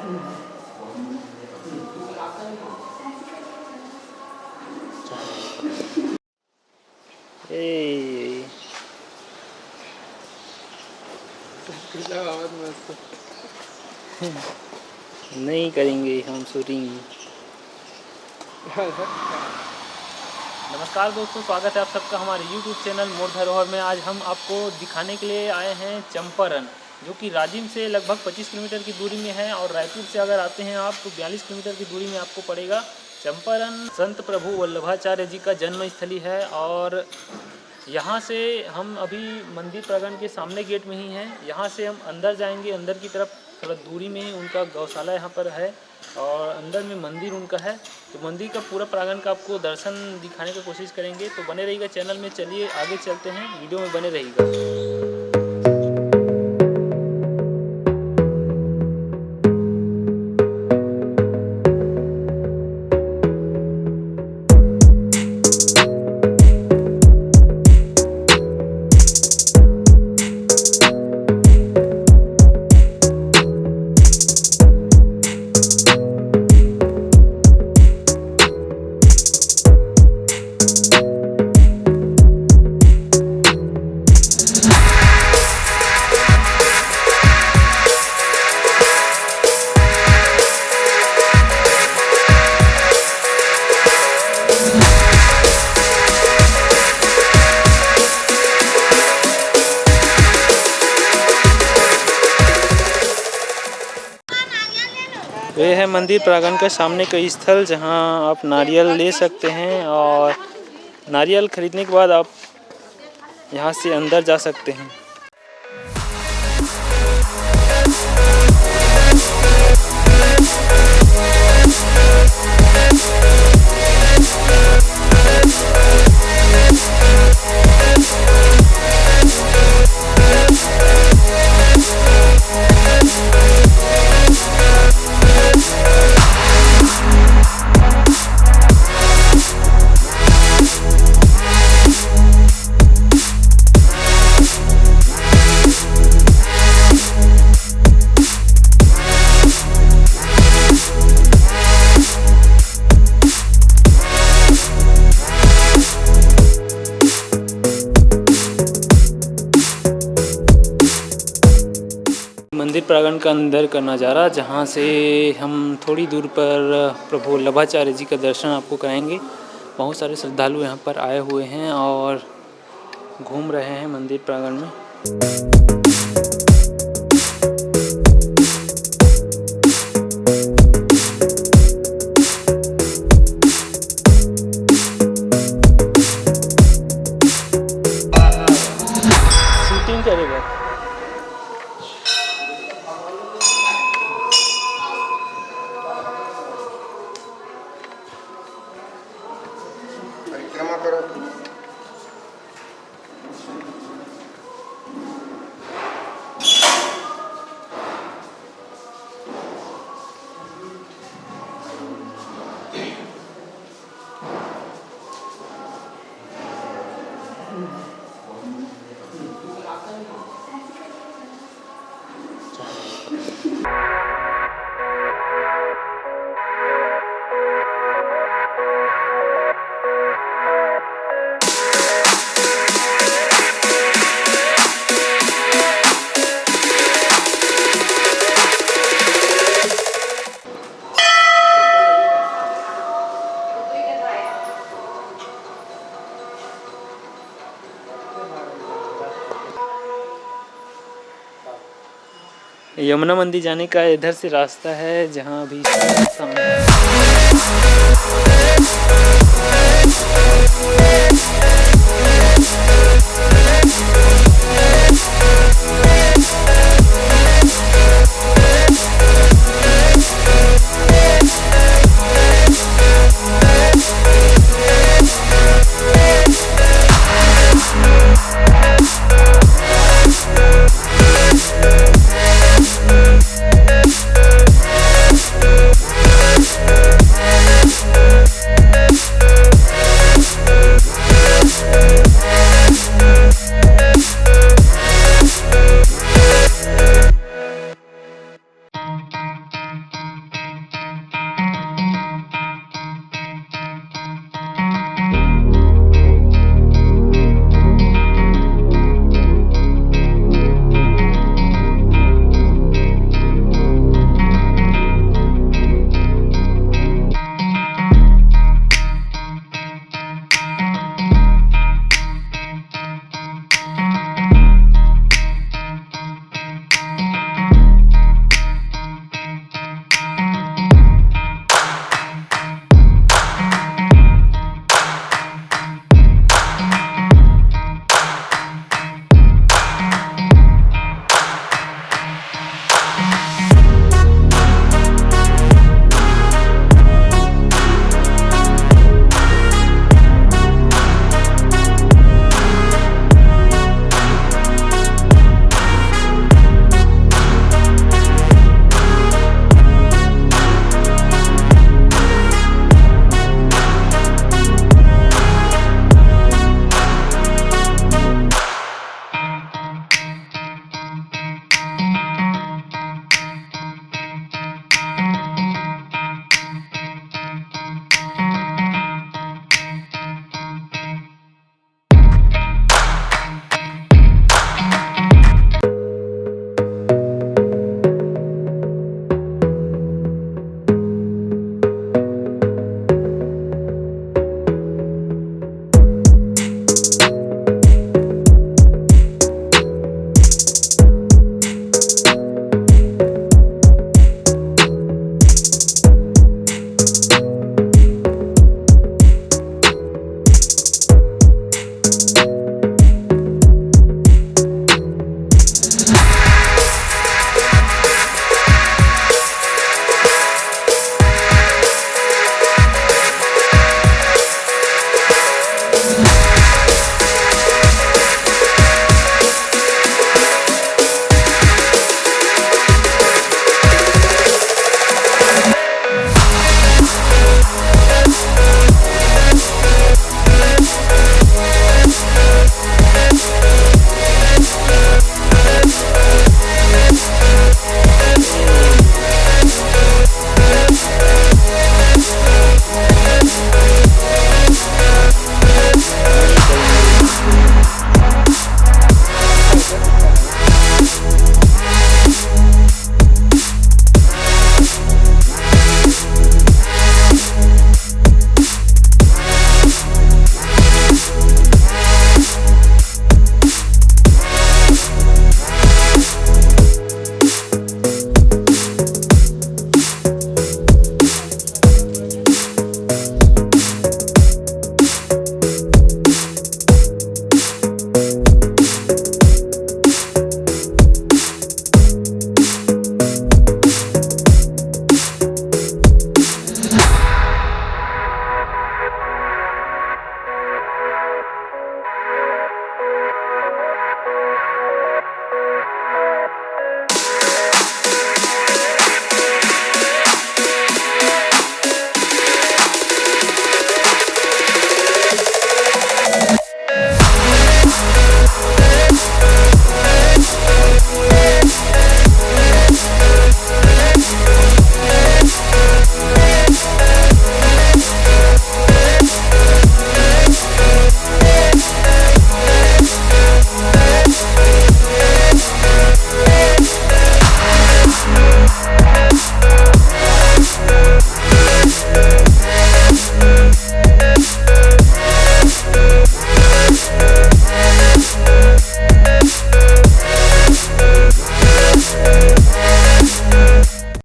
नहीं करेंगे हम शूटिंग। नमस्कार दोस्तों, स्वागत है आप सबका हमारे YouTube चैनल मोर धरोहर में। आज हम आपको दिखाने के लिए आए हैं चंपारण, जो कि राजिम से लगभग 25 किलोमीटर की दूरी में है, और रायपुर से अगर आते हैं आप तो 42 किलोमीटर की दूरी में आपको पड़ेगा। चंपारण संत प्रभु वल्लभाचार्य जी का जन्म स्थली है, और यहाँ से हम अभी मंदिर प्रांगण के सामने गेट में ही हैं। यहाँ से हम अंदर जाएंगे, अंदर की तरफ थोड़ा दूरी में उनका गौशाला यहाँ पर है, और अंदर में मंदिर उनका है। तो मंदिर का पूरा प्रांगण का आपको दर्शन दिखाने की कोशिश करेंगे, तो बने रहिएगा चैनल में। चलिए आगे चलते हैं, वीडियो में बने रहिएगा। ये है मंदिर प्रांगण के सामने का स्थल, जहां आप नारियल ले सकते हैं, और नारियल खरीदने के बाद आप यहां से अंदर जा सकते हैं। मंदिर प्रांगण का अंदर का नज़ारा, जहाँ से हम थोड़ी दूर पर प्रभु वल्लभाचार्य जी का दर्शन आपको कराएंगे। बहुत सारे श्रद्धालु यहाँ पर आए हुए हैं और घूम रहे हैं मंदिर प्रांगण में। शूटिंग करेगा। परिक्रमा करो। यमुना मंदिर जाने का इधर से रास्ता है, जहाँ अभी सामने